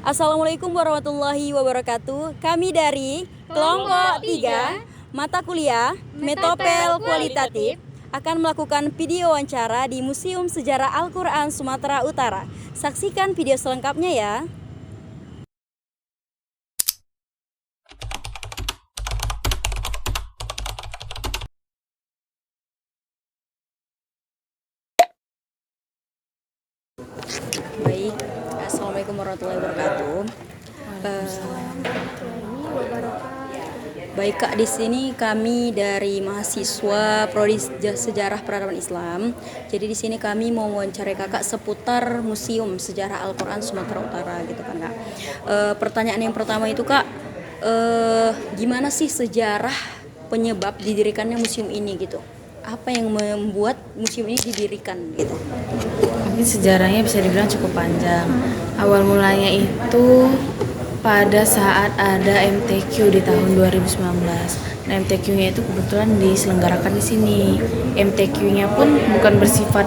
Assalamualaikum warahmatullahi wabarakatuh. Kami dari kelompok 3 mata kuliah Metopel Kualitatif akan melakukan video wawancara di Museum Sejarah Al-Quran Sumatera Utara. Saksikan video selengkapnya ya. Baik, Assalamualaikum warahmatullahi wabarakatuh. Baik Kak, di sini kami dari mahasiswa Prodi Sejarah Peradaban Islam. Jadi di sini kami mau wawancarai Kakak seputar Museum Sejarah Al-Quran Sumatera Utara gitu kan Kak. Pertanyaan yang pertama itu Kak, gimana sih sejarah penyebab didirikannya museum ini gitu? Apa yang membuat museum ini didirikan gitu? Mungkin sejarahnya bisa dibilang cukup panjang. Awal mulanya itu pada saat ada MTQ di tahun 2019. Nah, MTQ-nya itu kebetulan diselenggarakan di sini. MTQ-nya pun bukan bersifat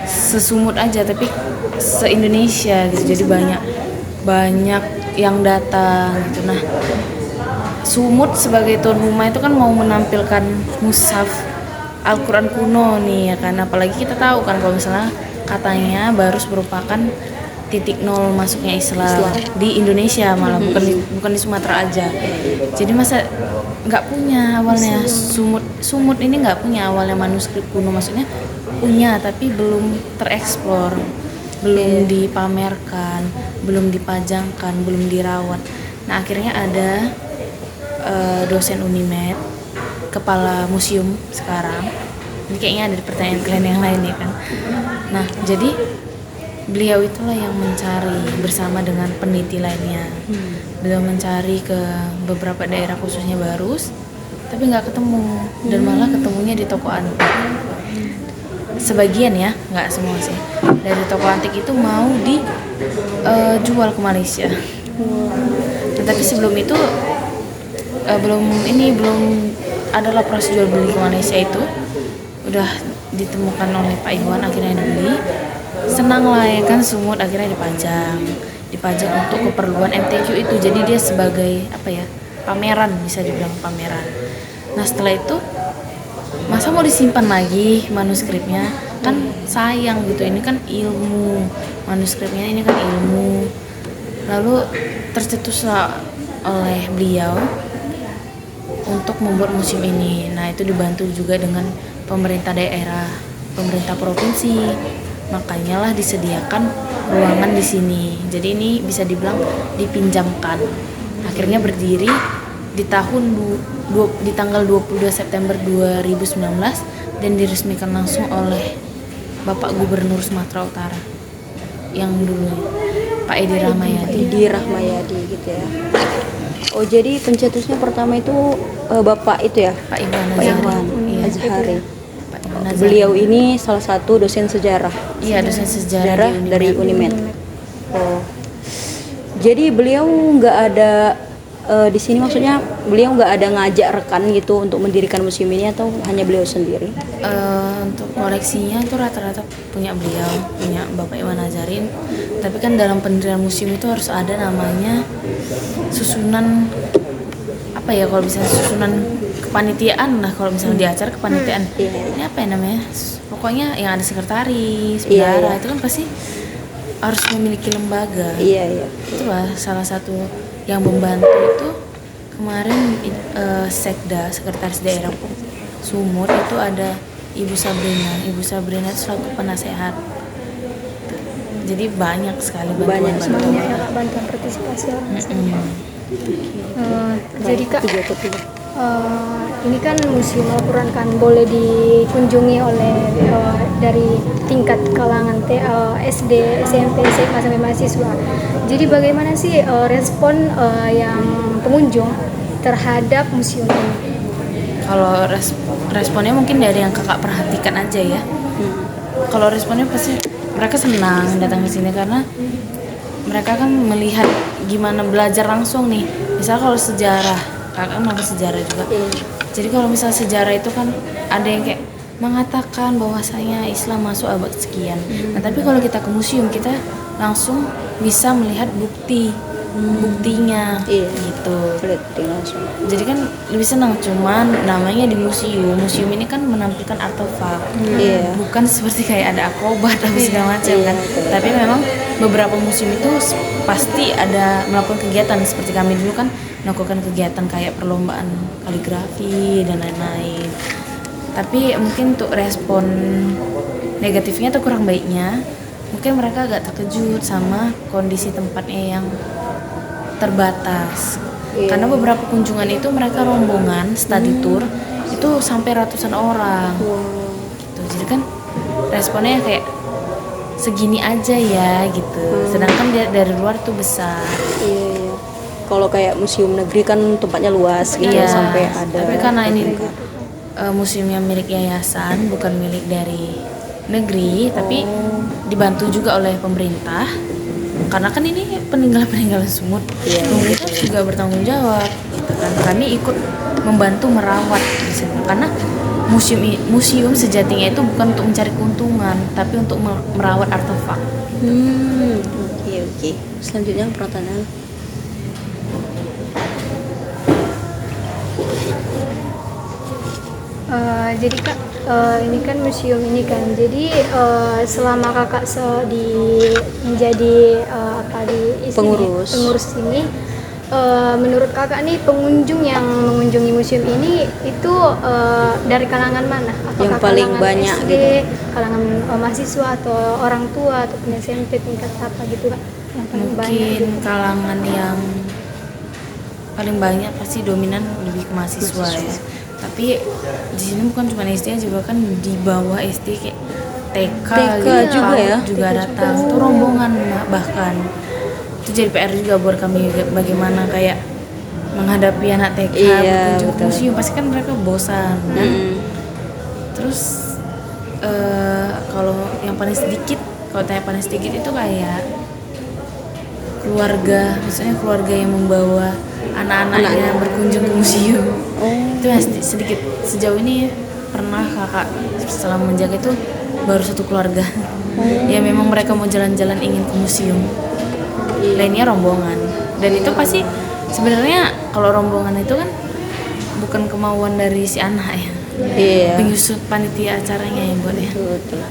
sesumut aja, tapi se-Indonesia gitu. Jadi banyak yang datang gitu. Nah, Sumut sebagai tuan rumah itu kan mau menampilkan mushaf Al-Quran kuno nih ya kan. Apalagi kita tahu kan kalau misalnya katanya baru merupakan titik nol masuknya Islam di Indonesia, malah bukan di Sumatera aja. Jadi masa nggak punya awalnya Sumut ini nggak punya awalnya manuskrip kuno, maksudnya punya tapi belum tereksplor, belum dipamerkan, belum dipajangkan, belum dirawat. Nah akhirnya ada dosen Unimed, kepala museum sekarang. Ini kayaknya ada pertanyaan kalian yang lain ya kan. Nah jadi beliau itulah yang mencari bersama dengan peneliti lainnya. Beliau mencari ke beberapa daerah khususnya Barus, tapi nggak ketemu, dan malah ketemunya di toko antik. Sebagian ya, nggak semua sih. Dari toko antik itu mau dijual ke Malaysia. Tetapi sebelum itu belum adalah proses jual beli ke Malaysia itu udah ditemukan oleh Pak Iwan, akhirnya dibeli. Senang lah ya kan, Sumut akhirnya dipajang untuk keperluan MTQ itu. Jadi dia sebagai pameran, bisa dibilang pameran. Nah setelah itu masa mau disimpan lagi manuskripnya, kan sayang gitu. Ini kan ilmu, manuskripnya ini kan ilmu. Lalu tercetuslah oleh beliau untuk membuat museum ini. Nah itu dibantu juga dengan pemerintah daerah, pemerintah provinsi. Makanya lah disediakan ruangan di sini. Jadi ini bisa dibilang dipinjamkan. Akhirnya berdiri di tanggal 22 September 2019 dan diresmikan langsung oleh Bapak Gubernur Sumatera Utara yang dulu, Pak Edi Rahmayadi gitu ya. Oh jadi pencetusnya pertama itu Bapak itu ya? Pak Iwan Azhari. Beliau ini salah satu dosen sejarah. Iya, dosen sejarah dari Unimed. Oh. Jadi beliau nggak ada di sini, maksudnya beliau nggak ada ngajak rekan gitu untuk mendirikan museum ini, atau hanya beliau sendiri? Untuk koleksinya itu rata-rata punya beliau, punya Bapak Iwan Azhari. Tapi kan dalam pendirian museum itu harus ada namanya susunan kalau misalnya susunan kepanitiaan lah, kalau misalnya di acara kepanitiaan. Ini apa ya namanya? Pokoknya yang ada sekretaris, bendahara, itu kan pasti harus memiliki lembaga. Itulah salah satu yang membantu itu kemarin Sekda, sekretaris daerah Sumut itu ada Ibu Sabrina itu selaku penasehat. Jadi banyak sekali bantuan partisipasi orang. Jadi Kak, ini kan Museum Al-Quran kan boleh dikunjungi oleh dari tingkat kalangan SD, SMP, SMA sampai mahasiswa. Jadi bagaimana sih respon yang pengunjung terhadap museum ini? Kalau responnya mungkin dari yang kakak perhatikan aja ya. Kalau responnya pasti mereka senang datang ke sini karena mereka kan melihat gimana belajar langsung nih. Misal kalau sejarah, kakak kan sejarah juga. Jadi kalau misal sejarah itu kan ada yang kayak mengatakan bahwasanya Islam masuk abad sekian. Nah tapi kalau kita ke museum kita langsung bisa melihat buktinya Iya. gitu. Lihat langsung. Jadi kan lebih senang, cuman namanya di museum ini kan menampilkan artefak, Iya. bukan seperti kayak ada akrobat atau segala macam kan. betul. Tapi memang beberapa museum itu pasti ada melakukan kegiatan, seperti kami dulu kan melakukan kegiatan kayak perlombaan kaligrafi dan lain-lain. Tapi mungkin untuk respon negatifnya atau kurang baiknya, mungkin mereka agak terkejut sama kondisi tempatnya yang terbatas. Karena beberapa kunjungan itu mereka rombongan study tour itu sampai ratusan orang. Gitu. Jadi kan responnya kayak segini aja ya gitu. Sedangkan dia dari luar tuh besar. Iya. Kalau kayak museum negeri kan tempatnya luas gitu Iya. sampai ada. Tapi karena ini museumnya milik yayasan, bukan milik dari negeri, tapi dibantu juga oleh pemerintah. Karena kan ini peninggalan sumut, pemerintah juga bertanggung jawab gitu kan. Kami ikut membantu merawat di sini karena museum sejatinya itu bukan untuk mencari keuntungan, tapi untuk merawat artefak. Oke. Selanjutnya pertanyaan. Jadi Kak, ini kan museum ini kan. Jadi selama Kakak menjadi di pengurus ini, menurut Kakak nih pengunjung yang mengunjungi museum ini itu dari kalangan mana? Apakah Yang paling kalangan banyak SD, gitu? kalangan mahasiswa atau orang tua atau SMP tingkat apa gitu Kak? Yang paling banyak. Mungkin kalangan yang paling banyak pasti dominan lebih ke mahasiswa ya. Tapi di sini bukan cuma SD, juga kan di bawah SD kayak TK gitu, juga ya? juga datang. Itu rombongan bahkan. Itu jadi PR juga buat kami bagaimana kayak menghadapi anak TK berkunjung ke museum. Pasti kan mereka bosan kan. Terus kalau yang paling sedikit, kalau tanya paling sedikit itu kayak keluarga, maksudnya keluarga yang membawa anak-anaknya berkunjung ke museum. Itu yang sedikit. Sejauh ini pernah kakak setelah menjaga itu baru satu keluarga. Ya memang mereka mau jalan-jalan ingin ke museum. Lainnya rombongan. Dan itu pasti sebenarnya kalau rombongan itu kan bukan kemauan dari si anak ya. Iya. Penyusut panitia acaranya yang buat ya. Betul.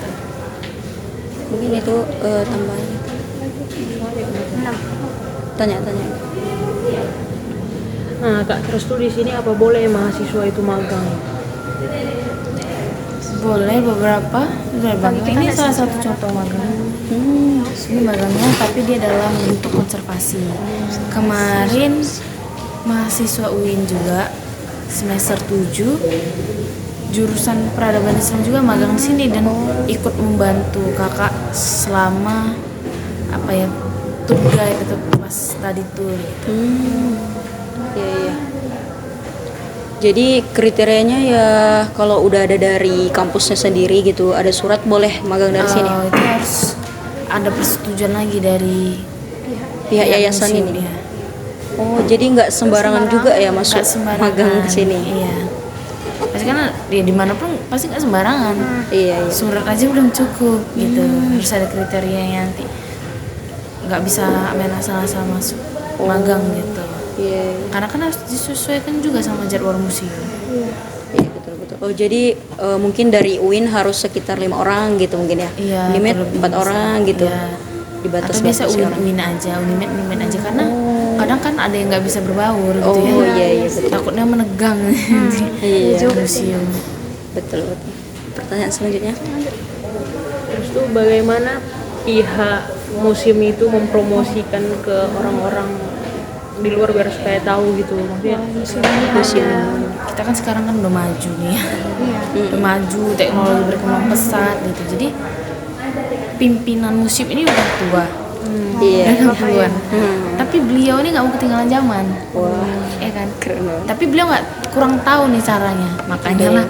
Mungkin itu tambahan. Tanya. Nah, Kak, terus tuh di sini apa boleh mahasiswa itu magang? Boleh beberapa. Ini salah satu contoh magang. Ini magangnya tapi dia dalam bentuk konservasi. Kemarin mahasiswa UIN juga semester 7 jurusan peradaban Islam juga magang di sini dan ikut membantu kakak selama tour guide atau pas study tour gitu. Iya. Jadi kriterianya ya kalau udah ada dari kampusnya sendiri gitu, ada surat boleh magang dari sini. Itu harus ada persetujuan lagi dari Pihak yayasan museum, ini. ya. Oh, jadi nggak sembarangan juga ya masuk Nggak sembarangan. magang ke sini. Iya. Pasti kan ya dimanapun pasti nggak sembarangan. Iya. Surat aja belum cukup gitu. Harus ada kriterianya nanti. Nggak bisa main asal-asal masuk magang gitu. Iya. Karena kan harus disesuaikan juga sama jadwal museum. Iya, betul. Oh, jadi mungkin dari UIN harus sekitar 5 orang gitu mungkin ya. Iya. Limit terlebih 4 orang gitu. Iya. Dibatas Atau biasa orang. UIN aja, UNIMED aja karena kadang kan ada yang nggak bisa berbaur gitu ya. Oh, iya, betul. Takutnya menegang Iya. di museum. Betul. Pertanyaan selanjutnya. Terus tuh bagaimana pihak museum itu mempromosikan ke orang-orang di luar biar supaya tahu gitu, maksudnya Museum. Kita kan sekarang kan udah maju nih ya. Udah maju, teknologi berkembang pesat gitu. Jadi pimpinan museum ini udah tua. Iya. Udah 60-an. Tapi beliau ini nggak mau ketinggalan zaman. Ya kan? Keren banget. Tapi beliau nggak kurang tahu nih caranya. Makanya lah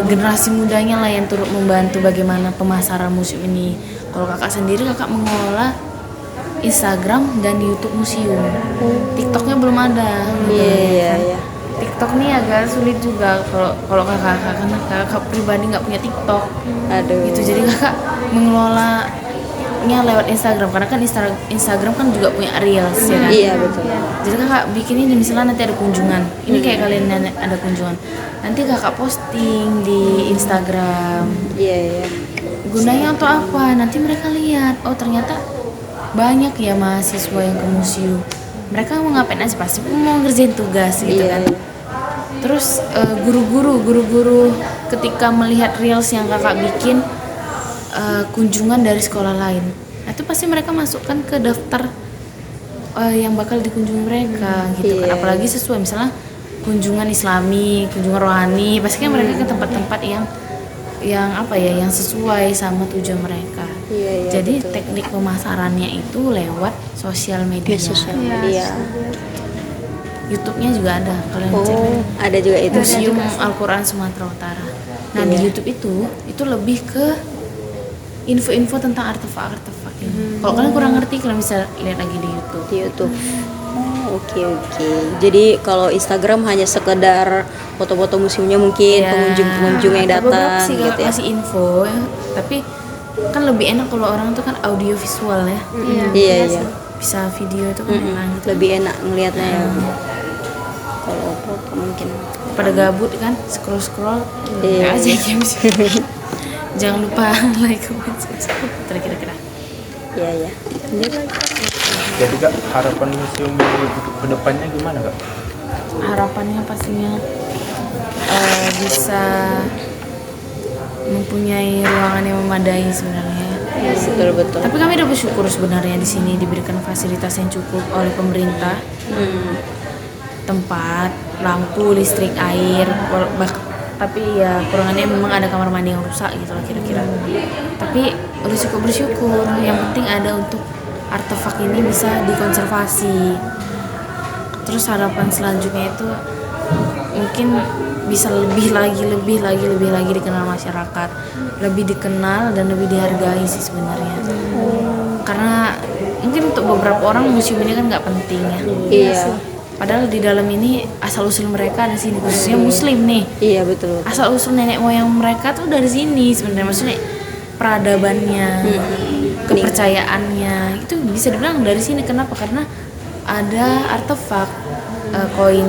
generasi mudanya lah yang turut membantu bagaimana pemasaran museum ini. Kalau kakak sendiri, kakak mengelola Instagram dan YouTube museum. TikToknya belum ada. Iya. TikTok nih agak sulit juga kalau kakak karena kakak pribadi nggak punya TikTok. Aduh. Gitu, jadi kakak mengelola YouTube-nya lewat Instagram, karena kan Instagram kan juga punya reels ya kan. Iya betul. Jadi kakak bikin ini, misalnya nanti ada kunjungan, ini kayak kalian ada kunjungan, nanti kakak posting di Instagram. Iya iya. Gunanya untuk apa? Nanti mereka lihat, oh ternyata banyak ya mahasiswa yang ke museum. Mereka mau ngapain aja, pasti mau ngerjain tugas gitu Iya, kan. iya. Terus guru-guru ketika melihat reels yang kakak bikin kunjungan dari sekolah lain, nah, itu pasti mereka masukkan ke daftar yang bakal dikunjungi mereka gitu kan. Iya. Apalagi sesuai misalnya kunjungan Islami, kunjungan rohani, pasti kan mereka ke tempat-tempat yang apa ya, yang sesuai sama tujuan mereka. Iya, iya, Jadi betul. teknik pemasarannya itu lewat sosial media. Sosial media. YouTube-nya juga ada, kalian cek. Oh, ada juga itu. Museum Al-Quran Sumatera Utara. Nah, di YouTube itu lebih ke info-info tentang artefak-artefak ini. Kalau kalian kurang ngerti, kalian bisa lihat lagi di YouTube. Di YouTube. Oh, oke oke. Jadi kalau Instagram hanya sekedar foto-foto museumnya mungkin, Ya, pengunjung-pengunjung yang atau beberapa datang sih gitu ya. ngasih info ya. Tapi kan lebih enak kalau orang tuh kan audio visual ya. Iya iya. Bisa video itu kan enak gitu. Lebih enak ngelihatnya ya. Kalau foto mungkin. Pada gabut kan, scroll Iya. aja games. Jangan lupa like, comment, subscribe. Kira-kira. Iya iya. Jadi Kak, harapan museum ke depannya gimana Kak? Harapannya pastinya bisa mempunyai ruangan yang memadai sebenarnya. Betul betul. Tapi kami udah bersyukur sebenarnya di sini diberikan fasilitas yang cukup oleh pemerintah. Tempat, lampu, listrik, air, tapi ya kurangannya memang ada kamar mandi yang rusak gitu lah kira-kira. Tapi udah cukup bersyukur. Yang penting ada untuk artefak ini bisa dikonservasi. Terus harapan selanjutnya itu mungkin bisa lebih lagi dikenal masyarakat, lebih dikenal dan lebih dihargai sih sebenarnya. Karena mungkin untuk beberapa orang museum ini kan nggak penting ya. Iya. Padahal di dalam ini asal usul mereka ada sini, khususnya Muslim nih. Iya betul. Asal usul nenek moyang mereka tuh dari sini sebenarnya, maksudnya peradabannya, kepercayaannya itu bisa dibilang dari sini. Kenapa? Karena ada artefak koin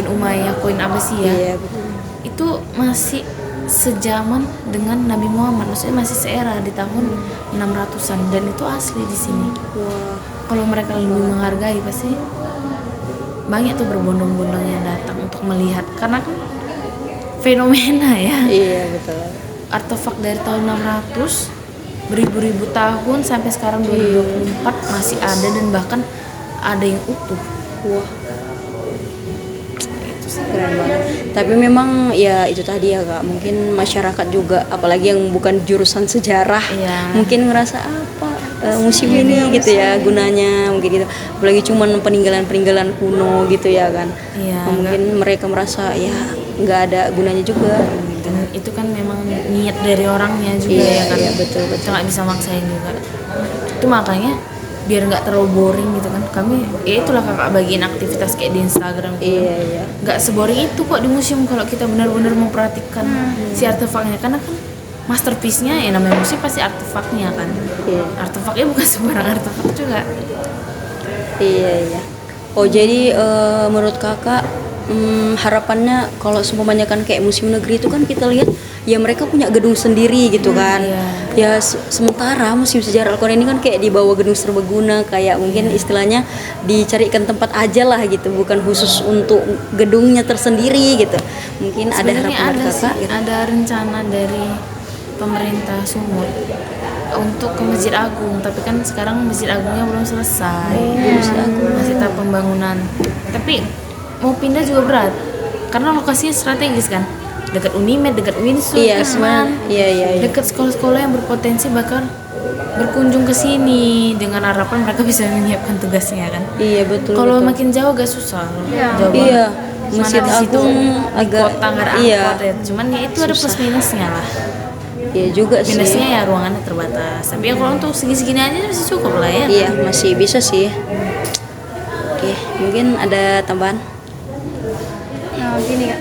Umayyah, koin Abbasiyah. Iya betul. Itu masih sejaman dengan Nabi Muhammad, maksudnya masih seera di tahun 600-an dan itu asli di sini. Wah. Kalau mereka lebih menghargai pasti banyak tuh berbondong-bondong yang datang untuk melihat, karena kan fenomena ya. Iya betul. Artefak dari tahun 600 beribu-ribu tahun sampai sekarang 2024 masih ada dan bahkan ada yang utuh. Wah. Keren banget. Tapi memang ya itu tadi ya Kak, mungkin masyarakat juga apalagi yang bukan jurusan sejarah Iya. mungkin ngerasa apa museum ini gitu ya gunanya mungkin gitu. Apalagi cuman peninggalan-peninggalan kuno gitu ya kan. Iya, Mungkin mereka merasa ya nggak ada gunanya juga. Dan itu kan memang niat dari orangnya juga Iya, ya kan. iya, betul. Kita nggak bisa maksain juga. Itu makanya biar nggak terlalu boring gitu kan, kami ya itulah kakak bagiin aktivitas kayak di Instagram gitu. Iya iya. Nggak seboring itu kok di museum kalau kita benar-benar memperhatikan si artefaknya, karena kan masterpiece-nya ya namanya museum pasti artefaknya kan. Iya. Artefaknya bukan sembarang artefak juga. Iya iya. Oh jadi menurut kakak harapannya kalau seumpamanya kan kayak museum negeri itu kan kita lihat ya mereka punya gedung sendiri gitu kan. Iya. Ya sementara museum sejarah Al-Quran ini kan kayak di bawah gedung serbaguna, kayak mungkin istilahnya dicarikan tempat aja lah gitu, bukan khusus untuk gedungnya tersendiri gitu. Mungkin ada Sebenarnya harapan dari ada kakak sih, gitu. ada rencana dari pemerintah Sumut untuk ke Masjid Agung, tapi kan sekarang Masjid Agungnya belum selesai. Masih tahap pembangunan. Tapi mau pindah juga berat karena lokasinya strategis kan, dekat Unimed, dekat Winsu, Iya, Usman, iya. dekat sekolah-sekolah yang berpotensi bakal berkunjung ke sini dengan harapan mereka bisa menyiapkan tugasnya kan. Iya betul. Kalau betul. makin jauh agak susah loh. Jauh Iya. banget. Masjid Mana di situ Agung di agak kota nggak ada iya. angkot ya. Cuman ya itu ada plus minusnya lah. Iya juga sih. Minusnya ya ruangannya terbatas. Tapi ya kalau untuk segini-segini aja masih cukup lah ya. Iya masih bisa sih. Oke, mungkin ada tambahan? Nah, gini Kak,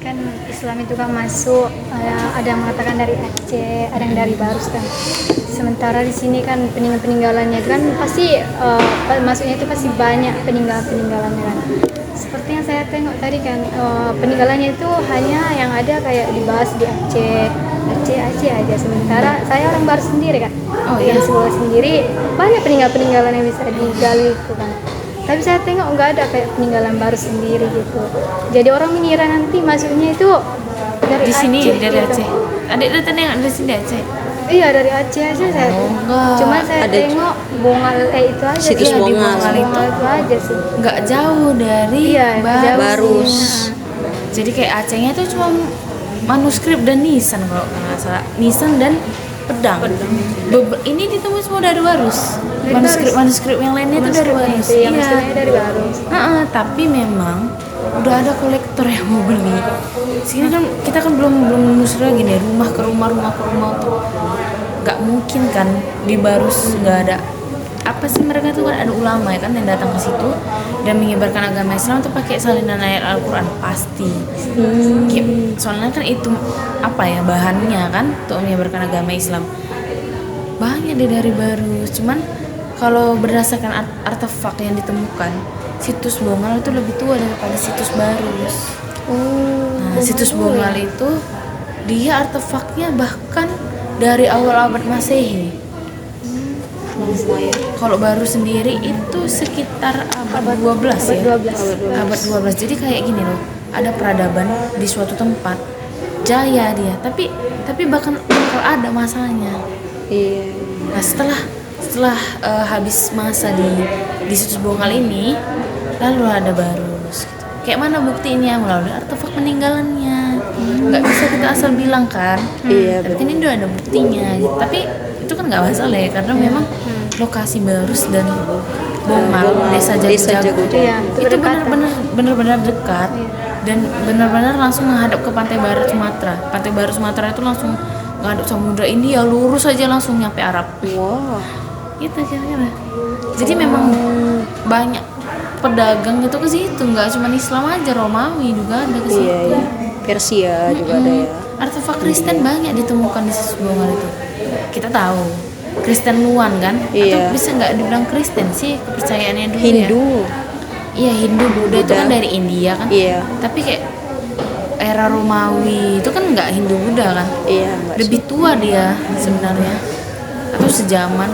kan Islam itu kan masuk, ada yang mengatakan dari Aceh, ada yang dari Barus kan. sementara di sini kan peninggalannya kan pasti maksudnya itu pasti banyak peninggalannya kan. Seperti yang saya tengok tadi kan peninggalannya itu hanya yang ada kayak dibahas di Aceh aja. Sementara saya orang baru sendiri kan, yang sekolah sendiri banyak peninggalan yang bisa digali itu kan. Tapi saya tengok nggak ada kayak peninggalan baru sendiri gitu. Jadi orang mengira nanti masuknya itu dari Di sini Aceh, dari gitu. Aceh. Adik udah tengok dari sini Aceh. Iya dari Aceh aja saya. enggak. Cuma saya Ada tengok Bongal itu aja. situs Iya, di Bongal. Bongal itu aja sih. Nggak jauh dari Iya, nggak jauh Barus. sih. Jadi kayak Acehnya itu cuma manuskrip dan nisan kalau nggak salah. Nisan dan pedang. Ini ditemui semua dari Barus. Dari Manuskrip yang lainnya itu dari Barus. Iya, maksudnya dari Barus. Tapi memang udah ada kolektor yang mau beli. Sini kan kita kan belum menelusuri lagi nih rumah ke rumah nggak mungkin kan di Barus nggak ada apa sih, mereka tuh kan ada ulama ya kan yang datang ke situ dan menyebarkan agama Islam tuh pakai salinan ayat Al-Quran pasti. Soalnya kan itu apa ya bahannya kan untuk menyebarkan agama Islam. Banyak deh dari Barus. Cuman kalau berdasarkan artefak yang ditemukan, situs Bongal itu lebih tua daripada situs Barus. Nah, situs Bongal itu dia artefaknya bahkan dari awal abad Masehi. Kalau baru sendiri itu sekitar abad 12 ya. Abad 12. Jadi kayak gini loh. Ada peradaban di suatu tempat. Jaya dia, tapi bakal ada masanya. Iya. Nah, setelah habis masa di situs Bongal ini, lalu ada Barus gitu. Kayak mana buktinya? Melalui artefak peninggalannya. Nggak bisa kita asal bilang kan. Iya, Tapi kan ini udah ada buktinya gitu. Tapi itu kan nggak masalah ya karena memang lokasi Barus dan Bongal, desa Jago-Jago Iya, itu benar-benar dekat dan benar-benar langsung menghadap ke pantai barat Sumatera. Pantai barat Sumatera itu langsung menghadap Samudra India, lurus aja langsung nyampe Arab. Wah. Gitu kira-kira. Jadi memang banyak pedagang itu ke situ, nggak cuma Islam aja, Romawi juga ada ke situ. Iya, iya. Persia juga ada ya. Artefak Kristen banyak ditemukan di situs Bongal itu. Kita tahu Kristen Luan kan? Iya. Atau bisa nggak dibilang Kristen sih kepercayaannya dulu ya? Hindu. Iya Hindu, Buddha itu kan dari India kan? Iya. Tapi kayak era Romawi itu kan nggak Hindu Buddha kan? Iya, enggak sih. Lebih tua dia sebenarnya atau sejaman,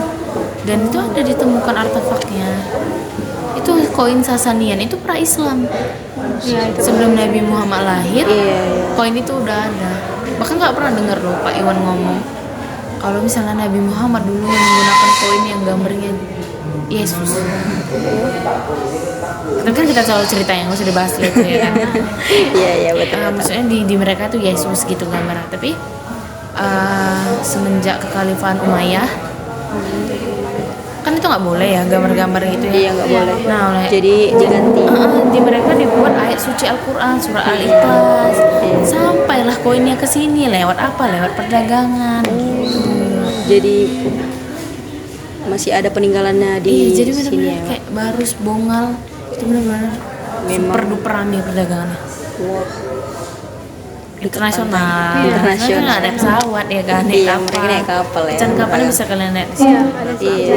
dan itu ada ditemukan artefaknya. Itu koin Sasanian itu pra Islam. Sebelum Nabi Muhammad lahir, Iya. koin itu udah ada. Bahkan nggak pernah dengar loh Pak Iwan ngomong kalau misalnya Nabi Muhammad dulu menggunakan koin yang gambarnya Yesus. Tapi kan kita selalu cerita yang harus dibahas itu ya kan. Iya, iya betul. Maksudnya di mereka tuh Yesus gitu gambarnya. Tapi semenjak kekhalifahan Umayyah kan itu nggak boleh ya gambar-gambar gitu ya. Iya, nggak boleh. Nah, Jadi diganti. di mereka dibuat ayat suci Al-Quran, surah Al-Ikhlas. Sampailah koinnya ke sini lewat apa? Lewat perdagangan. Jadi masih ada peninggalannya di Iya, jadi sini benar-benar ya. kayak Barus, Bongal itu benar-benar Memang. super duper rame perdagangannya. Wah. Internasional. Internasional. Karena ada pesawat ya kan, naik Iya, kapal. mereka naik kapal ya. Pecahan kapalnya bisa kalian lihat di Iya, sini. ada Iya.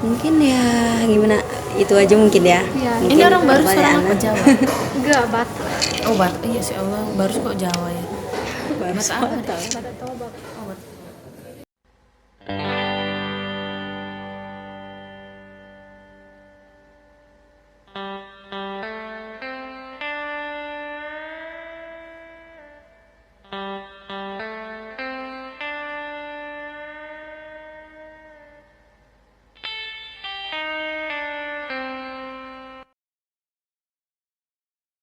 Mungkin ya gimana itu aja mungkin ya. Iya. Ini orang Barus orang pertanyaannya. apa Jawa? Enggak, Batak. Oh Batak, iya sih Allah, Barus kok Jawa ya. Barus Batak apa? Batak. Batak Toba. Oh, Batak.